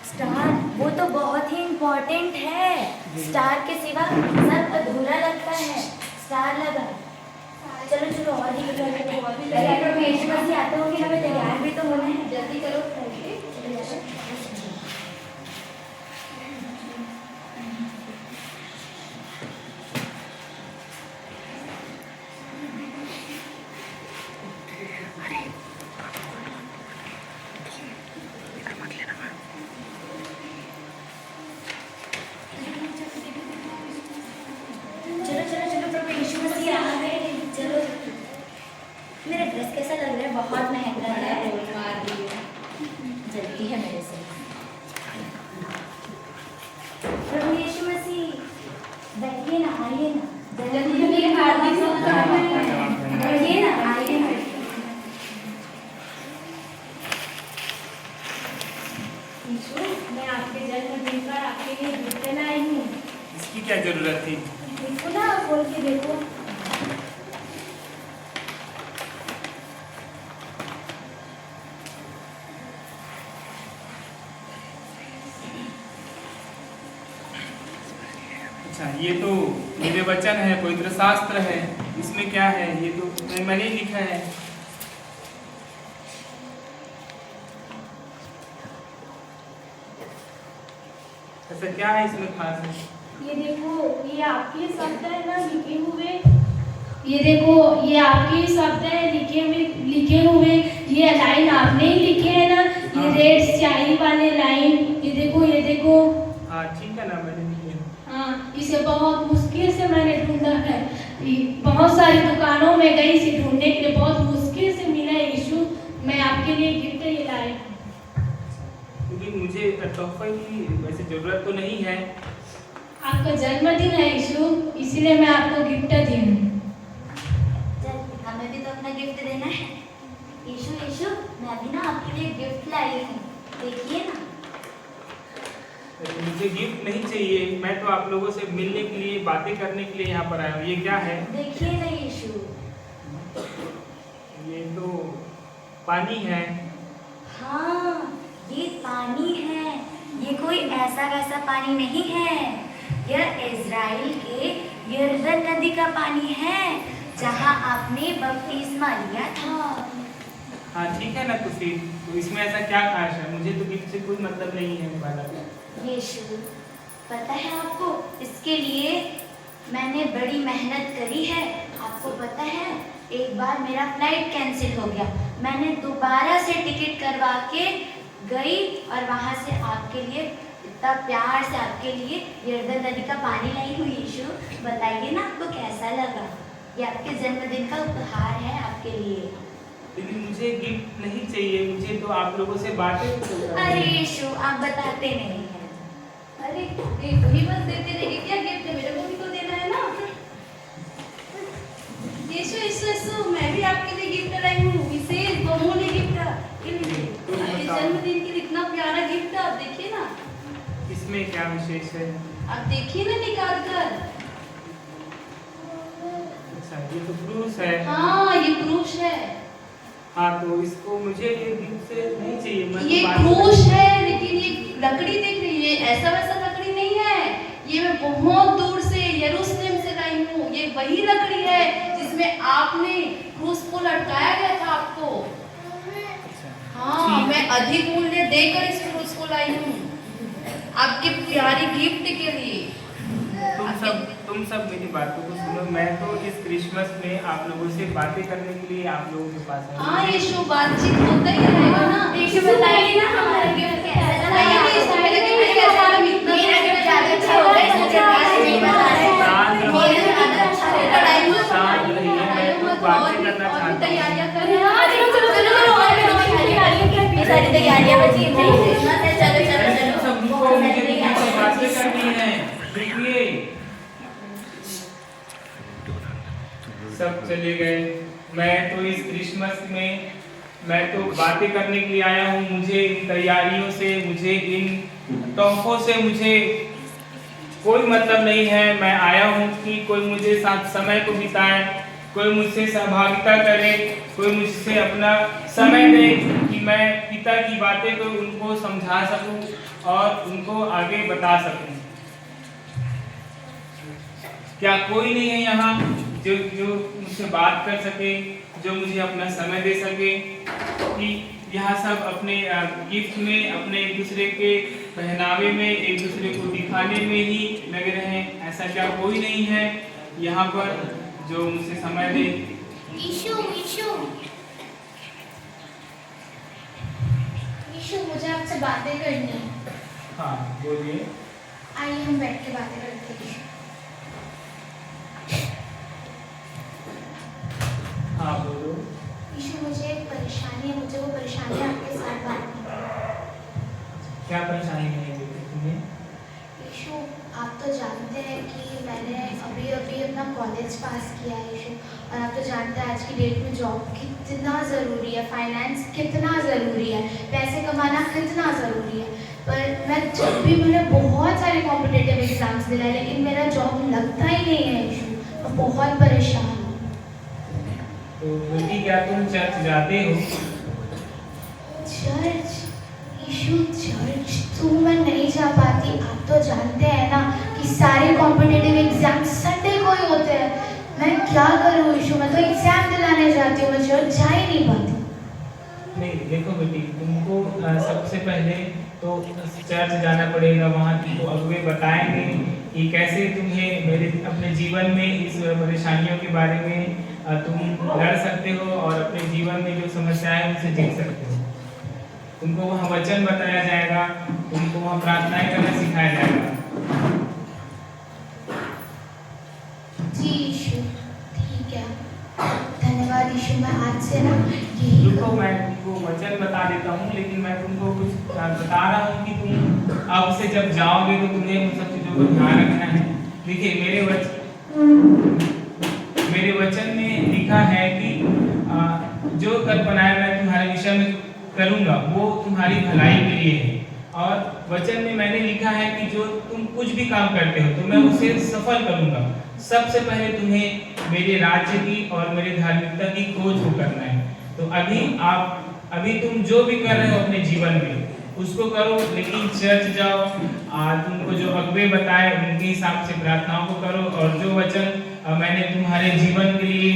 Star वो तो बहुत ही इम्पोर्टेंट है। स्टार के सिवा सब अधूरा लगता है। स्टार लगा। चलो चलो और भी यीशु आते होंगे, हमें तैयार भी तो होना है। जल्दी करो। मेरा ड्रेस कैसा लग रहा है? बहुत महंगा है। जल्दी है मेरे से। प्रभु यीशु मसीह बैठिए ना, आइए ना, जल्दी हार्दिक बैठिए ना, आइए ना। यीशु, मैं आपके जन्मदिन पर आपके लिए गिफ्ट लाई हूँ। इसकी क्या जरूरत थी? देखो ना, खोल के देखो। अच्छा, ये तो मेरे वचन है, पवित्र शास्त्र है। इसमें क्या है? ये तो मैंने ही लिखा है। ऐसा क्या है इसमें खास है? ये देखो, ये आपके शब्द है ना लिखे हुए। ये देखो, ये आपके शब्द है लिखे हुए। ये लाइन आपने ही लिखे है ना। ये रेड स्याही वाले लाइन। ये देखो। हाँ ठीक है ना, मैंने लिखे हैं। हाँ, इसे बहुत मुश्किल से मैंने ढूंढा है। बहुत सारी दुकानों में गई, इसे ढूंढने के लिए बहुत मुश्किल से मिला है। यीशु, मैं आपके लिए गिफ्ट ये लाई। क्योंकि मुझे तोहफे की वैसे जरूरत तो नहीं है। आपका जन्मदिन है यीशु, इसीलिए मैं आपको गिफ्ट दी हूँ। हमें भी तो अपना गिफ्ट देना है। यीशु, मैं भी ना आपके लिए गिफ्ट लाई हूँ, देखिए ना। मुझे गिफ्ट नहीं चाहिए, मैं तो आप लोगों से मिलने के लिए, बातें करने के लिए यहाँ पर आया हूँ। ये क्या है? देखिए ना यीशु। ये तो पानी है। हाँ, ये पानी है। ये कोई ऐसा वैसा पानी नहीं है। यह इज़राइल के यरदन नदी का पानी है, जहाँ आपने बपतिस्मा लिया था। हाँ ठीक है ना। तो फिर तो इसमें ऐसा क्या खास है? मुझे तो गिफ्ट से कोई मतलब नहीं है वाला। यीशु, पता है आपको, इसके लिए मैंने बड़ी मेहनत करी है। आपको पता है, एक बार मेरा फ्लाइट कैंसिल हो गया। मैंने दोबारा से टिकट करवा के गई और वहाँ से आपके लिए इतना प्यार से आपके लिए यरदन नदी का पानी लाई हूँ। यीशु, बताइए ना आपको कैसा लगा? ये आपके जन्मदिन का उपहार है आपके लिए। लेकिन मुझे गिफ्ट नहीं चाहिए, मुझे तो आप लोगों से बातें। अरे यीशु, आप बताते नहीं हैं। अरे वही बस देते रहिए। क्या गिफ्ट है? मेरे को भी तो देना है ना। यीशु, मैं भी आपके लिए गिफ्ट लाई हूँ, विशेष बहुमूल्य गिफ्ट। आपके जन्मदिन के लिए इतना प्यारा गिफ्ट, आप देखिए ना। इसमें क्या विशेष है? आप देखिए ना निकाल कर। अच्छा, ये तो क्रूस है। हाँ, ये क्रूस है। हाँ, तो इसको मुझे ये गिफ्ट से नहीं चाहिए। मैं ये क्रूस है, लेकिन ये लकड़ी देख रही है, ऐसा वैसा लकड़ी नहीं है। ये मैं बहुत दूर से यरूशलेम से लाई हूँ। ये वही लकड़ी है जिसमें आपने क्रूस को लटकाया गया था आपको। हाँ, मैं अधिक मूल्य देकर इस क्रूस को लाई हूँ आपके प्यारी गिफ्ट के लिए। तुम सब मेरी बातों को सुनो। मैं तो इस क्रिसमस में आप लोगों से बातें करने के लिए आप लोगों के पास आया हूँ। हाँ यीशु, बातचीत होता ही रहेगा ना। यीशु, बताइए ना हमारा गिफ्ट कैसा लगा? मेरा गिफ्ट कैसा लगा? मेरा गिफ्ट ज़्यादा अच्छा होगा, इसलिए बात नहीं बता रहे। मेरा ज़्यादा अच्छा होगा। शांत रहिए, मैं तो बातें करना चाहता हूँ। तैयारियां कर रहे ये सारी तैयारियां बची हैं। क्रिसमस है, चलो चलो चलो। सब रुको, मुझे तुमसे बातें करनी है। रुकिए। सब चले गए। मैं तो इस क्रिसमस में मैं तो बातें करने के लिए आया हूँ। मुझे इन तैयारियों से, मुझे इन तोहफों से मुझे कोई मतलब नहीं है। मैं आया हूँ कि कोई मुझे साथ समय को बिताए, कोई मुझसे सहभागिता करे, कोई मुझसे अपना समय दे कि मैं पिता की बातें को उनको समझा सकूं और उनको आगे बता सकूं। क्या कोई नहीं है यहाँ जो जो मुझसे बात कर सके, जो मुझे अपना समय दे सके? कि यहाँ सब अपने गिफ्ट में, अपने एक दूसरे के पहनावे में, एक दूसरे को दिखाने में ही लगे रहें? ऐसा क्या कोई नहीं है यहाँ पर जो मुझसे समय दे? ईशु मुझे आपसे बातें करनी है। हाँ बोलिए। आइए हम बैठ के बातें करते हैं। हाँ बोलो। ईशु मुझे एक परेशानी है, मुझे वो परेशानी आपके साथ बांटनी है। क्या परेशानी है तुम्हें? ईशु आप तो जानते हैं कि मैंने अभी अभी अपना कॉलेज पास किया है ईशु, और आप तो जानते हैं आज की डेट में जॉब कितना ज़रूरी है, फाइनेंस कितना ज़रूरी है, पैसे कमाना कितना ज़रूरी है। पर मैं जब भी मैंने बहुत सारे कॉम्पिटिटिव एग्जाम्स दिलाए लेकिन मेरा जॉब लगता ही नहीं है ईशु, मैं बहुत परेशान हूँ। तो बेटी क्या तुम चर्च जाते हो? चर्च ईशु, चर्च तो मैं नहीं जा पाती। आप तो जानते हैं ना कि सारे कॉम्पिटिटिव एग्जाम संडे को ही होते हैं। मैं क्या करूँ ईशु, मैं तो एग्जाम दिलाने जाती हूँ, मैं चर्च जा ही नहीं पाती। नहीं देखो बेटी, तुमको सबसे पहले तो चर्च जाना पड़ेगा। वहाँ तुमको अगुवे बताएंगे कि कैसे तुम्हें मेरे अपने जीवन में इस परेशानियों के बारे में तुम लड़ सकते हो और अपने जीवन में जो समस्याएं हैं उनसे जीत सकते हो। तुमको वहाँ वचन बताया जाएगा, तुमको वहाँ प्रार्थनाएं करना सिखाया जाएगा। जी ईशु ठीक है, धन्यवाद ईशु। मैं आज से ना यही रुको, मैं तुमको वचन बता देता हूँ, लेकिन मैं तुमको कुछ बता रहा हूँ कि तुम अब से जब जाओगे तो तुम्हें उन सब चीज़ों को ध्यान रखना है। देखिए मेरे वचन में लिखा है कि जो कल्पनाएं मैं तुम्हारे विषय में करूँगा वो तुम्हारी भलाई के लिए है। और वचन में मैंने लिखा है कि जो तुम कुछ भी काम करते हो तो मैं उसे सफल करूँगा। सबसे पहले तुम्हें मेरे राज्य की और मेरे धार्मिकता की खोज को करना है। तो अभी तुम जो भी कर रहे हो अपने जीवन में उसको करो, लेकिन चर्च जाओ, तुमको जो अगुवे बताए उनके हिसाब से प्रार्थनाओं को करो, और जो वचन मैंने तुम्हारे जीवन के लिए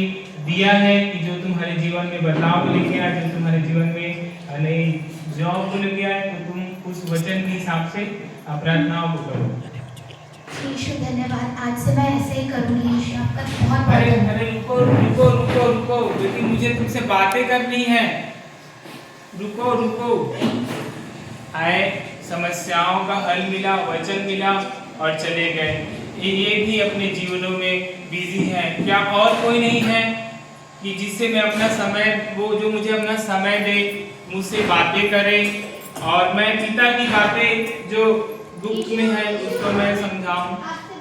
दिया है कि जो तुम्हारे जीवन में बदलाव को लेके आए, जो तुम्हारे जीवन में नई जॉब को लेके आए, तो तुम उस वचन के हिसाब से प्रार्थनाओं को करो। ईशु धन्यवाद, आज से मैं ऐसे ही करूँगी ईशु। आपका बहुत अरे रुको रुको रुको रुको, लेकिन मुझे तुमसे बातें करनी है। रुको रुको। आए, समस्याओं का हल मिला, वचन मिला और चले गए। ये भी अपने जीवनों में बिजी है। क्या और कोई नहीं है कि जिससे मैं अपना समय, वो जो मुझे अपना समय दे, मुझसे बातें करे और मैं पिता की बातें जो गुप्त में है उसको मैं समझाऊं? आपसे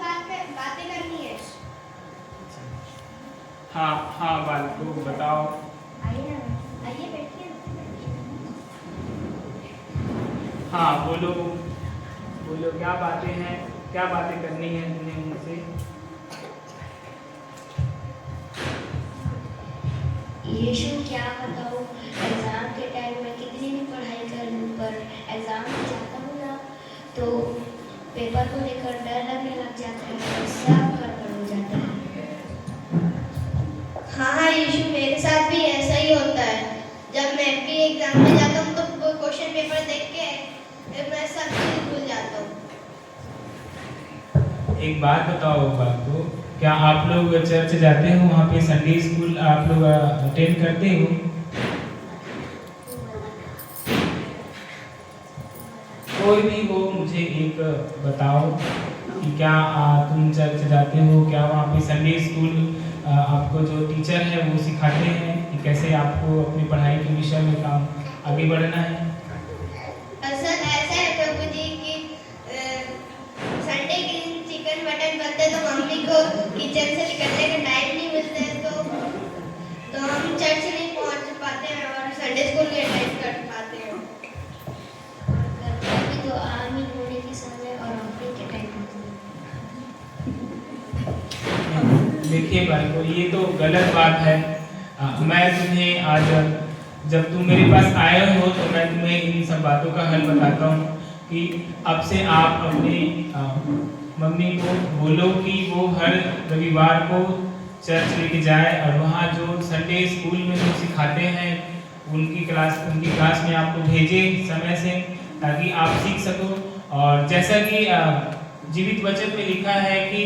बातें करनी है। हाँ हाँ बालको बताओ। आइए बैठिए। हाँ बोलो बोलो, क्या बातें हैं, क्या बातें करनी है तुम्हें मुझसे? यीशु क्या बताऊँ, एग्ज़ाम के टाइम में कितनी भी पढ़ाई कर लूँ पर एग्ज़ाम में जाता हूँ ना तो पेपर को लेकर डर लगने लग जाता है और सब गड़बड़ हो जाता है। हाँ यीशु, मेरे साथ भी ऐसा ही होता है। जब मैं भी एग्जाम में जाता हूँ तो वो क्वेश्चन पेपर देख के मैं सब चीज़ भूल जाता हूँ। एक बात बताओ बालको, क्या आप लोग चर्च जाते हो? वहाँ पे संडे स्कूल आप लोग अटेंड करते हो? कोई भी हो, मुझे एक बताओ कि क्या तुम चर्च जाते हो? क्या वहाँ पे संडे स्कूल आपको जो टीचर है वो सिखाते हैं कि कैसे आपको अपनी पढ़ाई के विषय में काम आगे बढ़ना है? ऐसा है प्रभु जी कि संडे के दिन चिकन मटन बनते तो मम्मी को किचन से निकलने का टाइम नहीं मिलता है, तो हम चर्च नहीं पहुँच पाते हैं और संडे स्कूल नहीं अटेंड कर पाते हैं। कभी तो आमीन होने के समय और ऑफरिंग के टाइम होते हैं। देखिए बालको, ये तो गलत बात है। मैं तुम्हें आज जब तुम मेरे पास आए हो तो मैं तुम्हें इन सब बातों का हल बताता हूँ कि अब से आप अपनी मम्मी को बोलो कि वो हर रविवार को चर्च लेके जाए और वहाँ जो संडे स्कूल में जो सिखाते हैं उनकी क्लास में आपको भेजे समय से, ताकि आप सीख सको। और जैसा कि जीवित वचन में लिखा है कि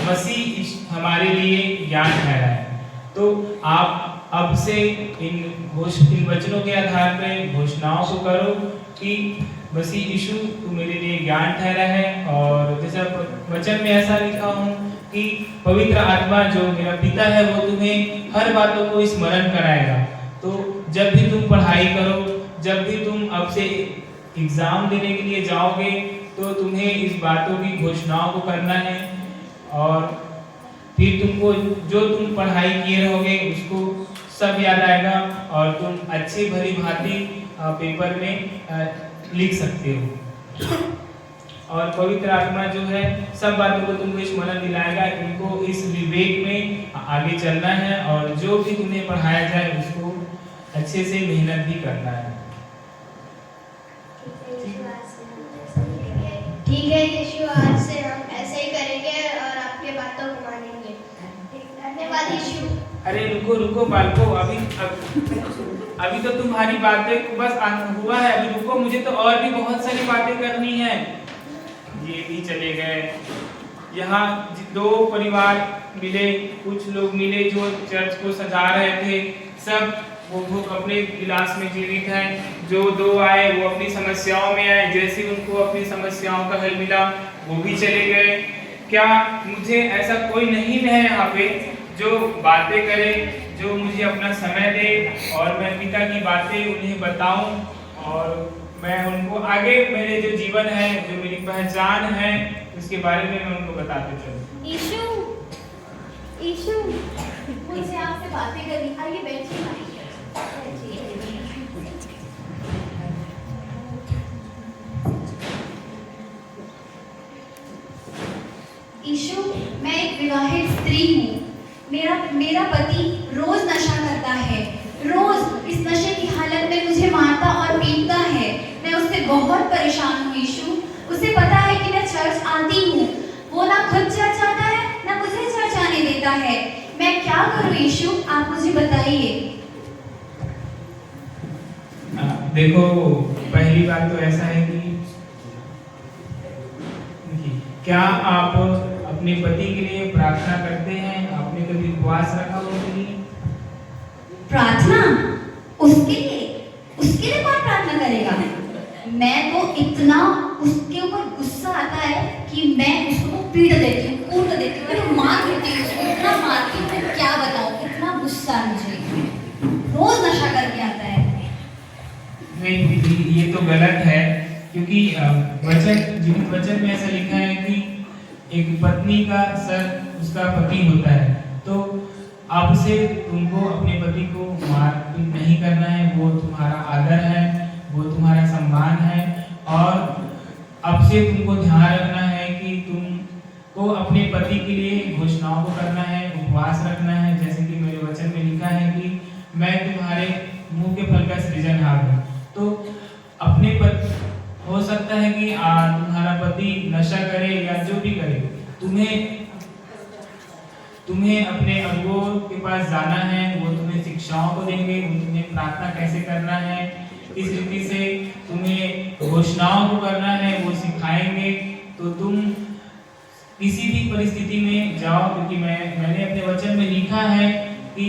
मसीह हमारे लिए ज्ञान ठहरा है, तो आप अब से इन वचनों के आधार पर घोषणाओं को करो कि मसीह यीशु तू मेरे लिए ज्ञान ठहरा है। और जैसा वचन में ऐसा लिखा हूँ कि पवित्र आत्मा जो मेरा पिता है वो तुम्हें हर बातों को स्मरण कराएगा। तो जब भी तुम पढ़ाई करो, जब भी तुम अब से एग्जाम देने के लिए जाओगे, तो तुम्हें इस बातों की घोषणाओं को करना है। और फिर तुमको जो तुम पढ़ाई किए रहोगे उसको सब याद आएगा और तुम अच्छी भली भांति पेपर में लिख सकते हो। और पवित्र आत्मा जो है सब बातों को तुमको स्मरण दिलाएगा। इनको इस विवेक में आगे चलना है और जो भी तुम्हें पढ़ाया जाए उसको अच्छे से मेहनत भी करना है। ठीक है यीशु, आज से हम ऐसे ही करेंगे और आपके बातों को मानेंगे। धन्यवाद यीशु। अरे रुको बालको, अभी तो तुम्हारी बातें बस हुआ है, अभी रुको, मुझे तो और भी बहुत सारी बातें करनी है। ये भी चले गए। यहाँ दो परिवार मिले, कुछ लोग मिले जो चर्च को सजा रहे थे, सब वो अपने विलास में जीवित हैं। जो दो आए वो अपनी समस्याओं में आए, जैसे उनको अपनी समस्याओं का हल मिला वो भी चले गए। क्या मुझे ऐसा कोई नहीं है यहाँ पे जो बातें करे, जो मुझे अपना समय दे और मैं पिता की बातें उन्हें बताऊं और मैं उनको आगे मेरे जो जीवन है, जो मेरी पहचान है, उसके बारे में मैं उनको बताते चलूं। यीशु, मुझे आपसे बातें करनी। आइए बैठिए। यीशु, मैं एक विवाहित स्त्री हूँ। मेरा पति रोज नशा करता है, रोज इस नशे की हालत में मुझे मारता और पीटता है। मैं उससे बहुत परेशान हूँ यीशु। उसे पता है कि मैं चर्च आती हूँ, वो ना खुद चर्च आता है ना मुझे चर्च आने देता है। मैं क्या करूँ यीशु, आप मुझे बताइए। देखो, पहली बात तो ऐसा है कि क्या आप अपने पति के लिए प्रार्थना करते हैं? आपने कभी उपवास रखा उसके लिए? प्रार्थना? उसके लिए कौन प्रार्थना करेगा? मैं तो इतना उसके ऊपर गुस्सा आता है कि मैं उसको पीट देती हूँ, कूट देती हूँ, अरे मार देती हूँ, इतना मारती हूँ, मैं क्या बताऊँ, इतना गुस्सा मुझे। रोज नशा करके आता है। नहीं दीदी, ये तो गलत है, क्योंकि जीवित वचन में ऐसा लिखा है कि एक पत्नी का सर उसका पति होता है। तो अब से तुमको अपने पति को मारपीट नहीं करना है, वो तुम्हारा आदर है, वो तुम्हारा सम्मान है। और अब से तुमको ध्यान रखना है कि तुमको अपने पति के लिए घोषणाओं को करना है, उपवास रखना है, जैसे कि मेरे वचन में लिखा है कि मैं तुम्हारे मुंह के फल का सृजनहार हूँ। तो अपने पति, हो सकता है कि तुम्हारा पति नशा करे या जो भी करे, तुम्हें अपने अगुओं के पास जाना है, वो तुम्हें शिक्षाओं को देंगे, तुम्हें प्रार्थना कैसे करना है, किस रीति से तुम्हें घोषणाओं को करना है, वो सिखाएंगे। तो तुम किसी भी परिस्थिति में जाओ, क्योंकि मैंने अपने वचन में लिखा है कि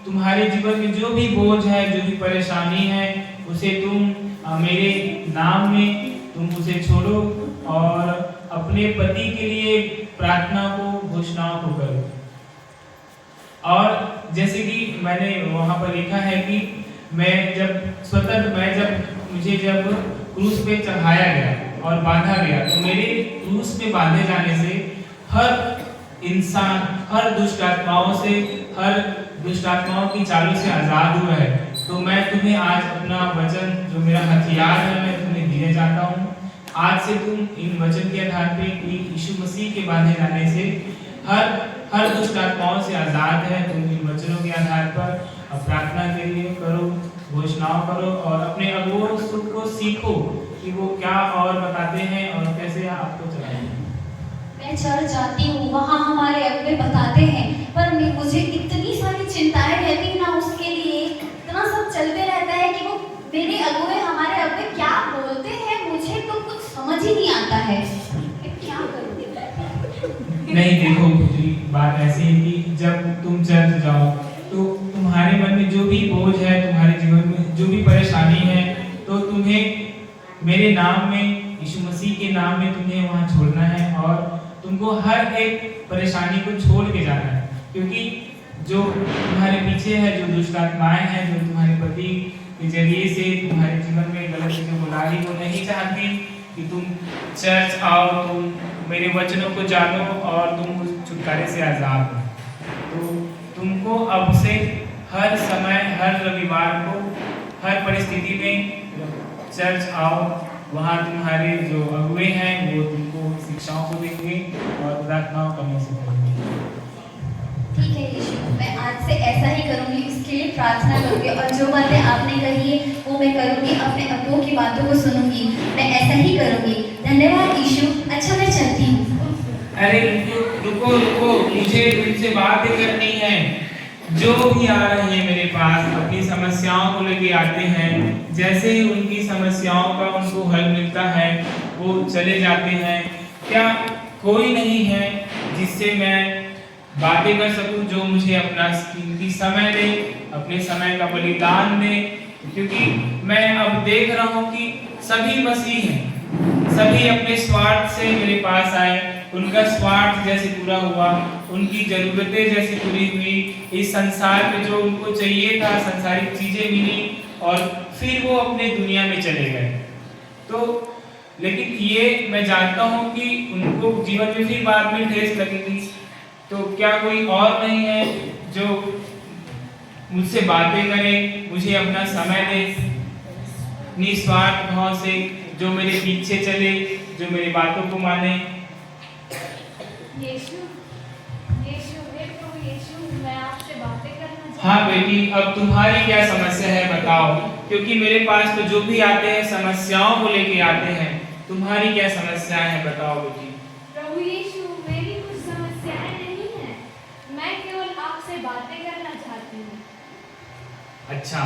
तुम्हारे जीवन में जो भी बोझ है, जो भी परेशानी है, उसे तुम मेरे नाम में तुम उसे छोड़ो और अपने पति के लिए प्रार्थना को, घोषणाओं को करो। और जैसे कि मैंने वहां पर लिखा है कि जब क्रूस पे चढ़ाया गया और बांधा गया, तो मेरे क्रूस पे बांधे जाने से हर इंसान, हर दुष्ट आत्माओं की चालों से आजाद हुआ है। तो मैं तुम्हें आज अपना वचन, जो मेरा हथियार है, मैं तुम्हें दिए जाता हूँ। आज से तुम इन वचन के आधार पे यीशु मसीह के बांधे जाने से हर हर दुष्ट आत्माओं से आजाद है। तुम इन वचनों के आधार पर अब प्रार्थना के लिए करो, घोषणाओं करो और अपने अगुओं को सीखो कि वो क्या और बताते हैं और कैसे आपको चलाएंगे। मैं चर्च जाती हूँ, वहाँ हमारे अगुवे बताते हैं, पर मुझे इतनी सारी चिंताएं रहती हैं ना, उसके लिए इतना सब चलते रहता है कि वो मेरे अगुवे, हमारे अगुवे क्या बोलते हैं, मुझे तो कुछ समझ ही नहीं आता है कि क्या करूँ। नहीं देखो पुत्री, बात ऐसी है कि जब तुम चर्च जाओ तो तुम्हारे मन में जो भी बोझ है, तुम्हारे जीवन में जो भी परेशानी है, तो तुम्हें मेरे नाम में, यीशु मसीह के नाम में तुम्हें वहाँ छोड़ना है और तुमको हर एक परेशानी को छोड़ के जाना है। क्योंकि जो तुम्हारे पीछे है, जो दुष्ट आत्माएं हैं, जो तुम्हारे पति के जरिए से तुम्हारे जीवन में गलत चीजें बुला रही, वो नहीं चाहती कि तुम चर्च आओ, तुम मेरे वचनों को जानो और तुम उस छुटकारे से आजाद हो। तो तुमको अब से हर समय, हर रविवार को, हर परिस्थिति में चर्च आओ। वहाँ तुम्हारे जो अगुवे हैं वो तुमको शिक्षाओं को देंगे और प्रार्थनाओं करने से करेंगे। ठीक है यीशु, मैं आज से ऐसा ही करूँगी, इसके लिए प्रार्थना करूँगी और जो बातें आपने कही है वो मैं करूँगी, अपने अगुओं की बातों को सुनूंगी, मैं ऐसा ही करूँगी। धन्यवाद यीशु। अच्छा मैं चलती हूँ। अरे रुको रुको, मुझे तुमसे बातें करनी है। जो भी आ रहे हैं मेरे पास अपनी समस्याओं को लेके आते हैं, जैसे ही उनकी समस्याओं का उनको हल मिलता है वो चले जाते हैं। क्या कोई नहीं है जिससे मैं बातें कर सकूं, जो मुझे अपना कीमती समय दे, अपने समय का बलिदान दे? क्योंकि मैं अब देख रहा हूं कि सभी मसीह हैं, सभी अपने स्वार्थ से मेरे पास आए, उनका स्वार्थ जैसे पूरा हुआ, उनकी जरूरतें जैसे पूरी हुई, इस संसार में जो उनको चाहिए था, संसारिक चीजें मिली और फिर वो अपने दुनिया में चले गए। तो लेकिन ये मैं जानता हूँ कि उनको जीवन में फिर बाद में ठेस लगेगी। तो क्या कोई और नहीं है जो मुझसे बातें करे, मुझे अपना समय दे, निस्वार्थ भाव से, जो मेरे पीछे चले, जो मेरी बातों को माने? यीशु, यीशु, हे प्रभु यीशु, मैं आपसे बातें करना चाहती हूँ। हाँ बेटी, अब तुम्हारी क्या समस्या है बताओ, क्योंकि मेरे पास तो जो भी आते हैं समस्याओं को लेके आते हैं। तुम्हारी क्या समस्या है बताओ बेटी। प्रभु यीशु, मेरी कुछ समस्याएं नहीं है, मैं केवल आपसे बातें करना चाहती हूँ। अच्छा,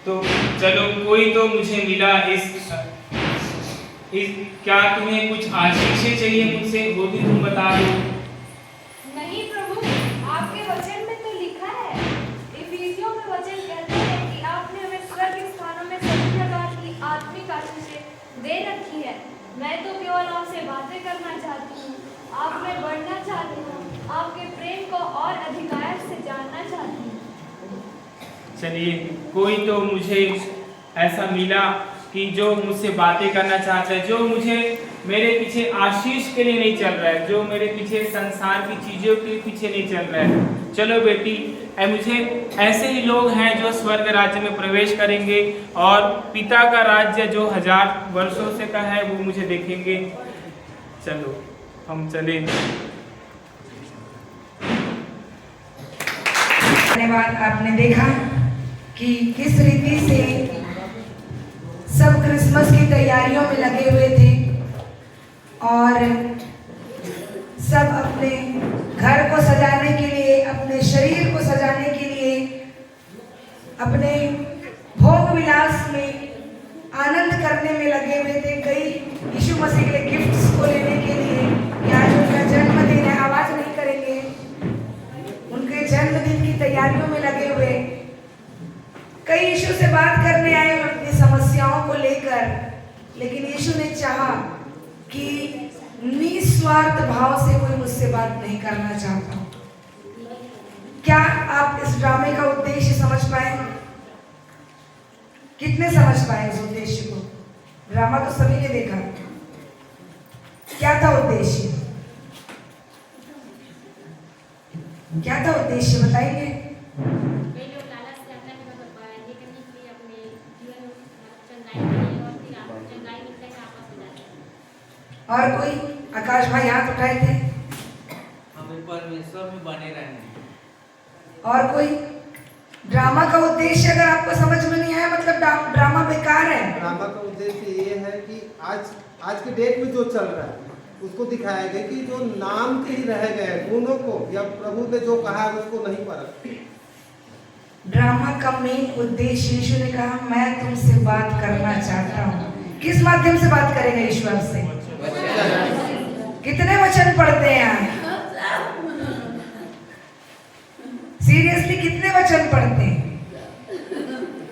तो चलो, कोई तो मुझे मिला इस क्या तुम्हें कुछ आशीषें चाहिए मुझसे, वो भी तुम बता दो। नहीं प्रभु, आपके वचन में तो लिखा है, इफिसियों में वचन कहता है कि आपने हमें स्वर्ग स्थानों में सभी प्रकार की आत्मिक आशीषें दे रखी है। मैं तो केवल आपसे बातें करना चाहती हूँ, आप में बढ़ना चाहती हूँ, आपके प्रेम को और अधिकार से जानना चाहती हूँ। चलिए, कोई तो मुझे ऐसा मिला कि जो मुझसे बातें करना चाहता है, जो मुझे मेरे पीछे आशीष के लिए नहीं चल रहा है, जो मेरे पीछे संसार की चीजों के पीछे नहीं चल रहा है। चलो बेटी, मुझे ऐसे ही लोग हैं जो स्वर्ग राज्य में प्रवेश करेंगे और पिता का राज्य जो 1000 वर्षों से का है वो मुझे देखेंगे। चलो हम चले। धन्यवाद। आपने देखा कि किस रीति से सब क्रिसमस की तैयारियों में लगे हुए थे और सब अपने घर को सजाने के लिए, अपने शरीर को सजाने के लिए, अपने भोग विलास में आनंद करने में लगे हुए थे। कई यीशु मसीह के लिए गिफ्ट्स को लेने के लिए कि आज उनका जन्मदिन है, आवाज नहीं करेंगे, उनके जन्मदिन की तैयारियों में लगे हुए। कई यीशु से बात करने आए अपनी समस्याओं को लेकर, लेकिन यीशु ने चाहा कि निस्वार्थ भाव से कोई मुझसे बात नहीं करना चाहता। क्या आप इस ड्रामे का उद्देश्य समझ पाए? कितने समझ पाए इस उद्देश्य को? ड्रामा तो सभी ने देखा, क्या था उद्देश्य? क्या था उद्देश्य बताइए? और कोई? आकाश भाई हाथ उठाए थे। वे परमेश्वर में बने रहें। और कोई ड्रामा का उद्देश्य अगर आपको समझ में नहीं आया मतलब ड्रामा बेकार है। ड्रामा का उद्देश्य ये है कि आज के डेट में जो चल रहा है उसको दिखाया गया कि जो नाम के ही रह गए गुणों को या प्रभु ने जो कहा है उसको नहीं परखते। ड्रामा का मेन उद्देश्य यीशु ने कहा मैं तुमसे बात करना चाहता हूँ। किस माध्यम से बात करेगा यीशु आपसे? कितने वचन पढ़ते हैं आप? सीरियसली कितने वचन पढ़ते हैं?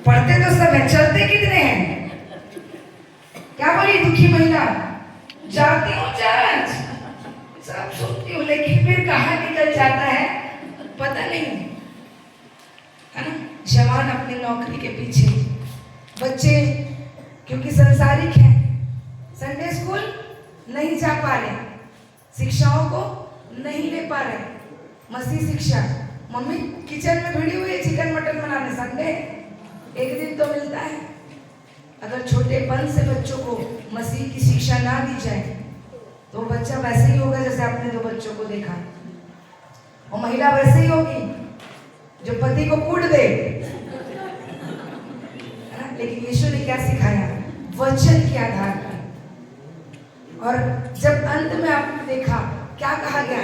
पढ़ते तो सब है, चलते कितने हैं? क्या बोली दुखी महिला? जाती हूँ चर्च, सब सुनती हूँ लेकिन फिर कहाँ निकल जाता है पता नहीं, है ना? जवान अपनी नौकरी के पीछे, बच्चे क्योंकि संसारिक है संडे स्कूल नहीं जा पा रहे, शिक्षाओं को नहीं ले पा रहे, मसीह शिक्षा। मम्मी किचन में भिड़ी हुई है चिकन मटन बनाने, संडे एक दिन तो मिलता है। अगर छोटेपन से बच्चों को मसीह की शिक्षा ना दी जाए तो बच्चा वैसे ही होगा जैसे आपने दो बच्चों को देखा, और महिला वैसे ही होगी जो पति को कूट दे, है ना? लेकिन यीशु ने क्या सिखाया? वचन के आधार पर। और जब अंत में आपने देखा क्या कहा गया,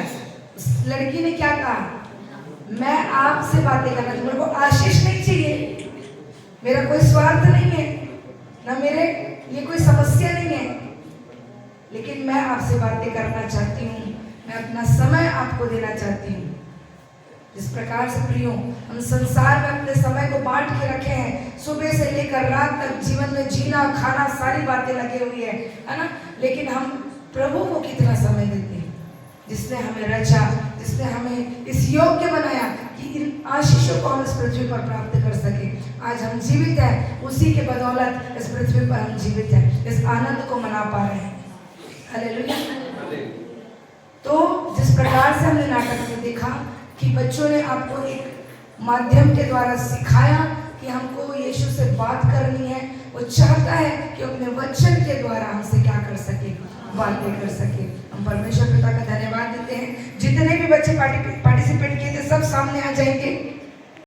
उस लड़की ने क्या कहा? मैं आपसे बातें करना, मेरे को आशीष नहीं चाहिए, मेरा कोई स्वार्थ नहीं है, ना मेरे ये कोई समस्या नहीं है, लेकिन मैं आपसे बातें करना चाहती हूँ, मैं अपना समय आपको देना चाहती हूँ। जिस प्रकार से प्रियो हम संसार में अपने समय को बांट के रखे हैं, सुबह से लेकर रात तक जीवन में जीना खाना सारी बातें लगे हुई है ना? लेकिन हम प्रभु को कितना समय देते हैं, जिसने हमें रचा, जिसने हमें इस योग्य बनाया कि इन आशीषों को हम इस पृथ्वी पर प्राप्त कर सके। आज हम जीवित हैं, उसी के बदौलत इस पृथ्वी पर हम जीवित हैं, इस आनंद को मना पा रहे हैं। हालेलुया। तो जिस प्रकार से हमने नाटक में देखा कि बच्चों ने आपको एक माध्यम के द्वारा सिखाया कि हमको यीशु से बात करनी है, वो चाहता है कि अपने वचन के द्वारा हमसे क्या कर सके, बातें कर सके। हम परमेश्वर पिता का धन्यवाद देते हैं। जितने भी बच्चे पार्टिसिपेट किए थे सब सामने आ जाएंगे।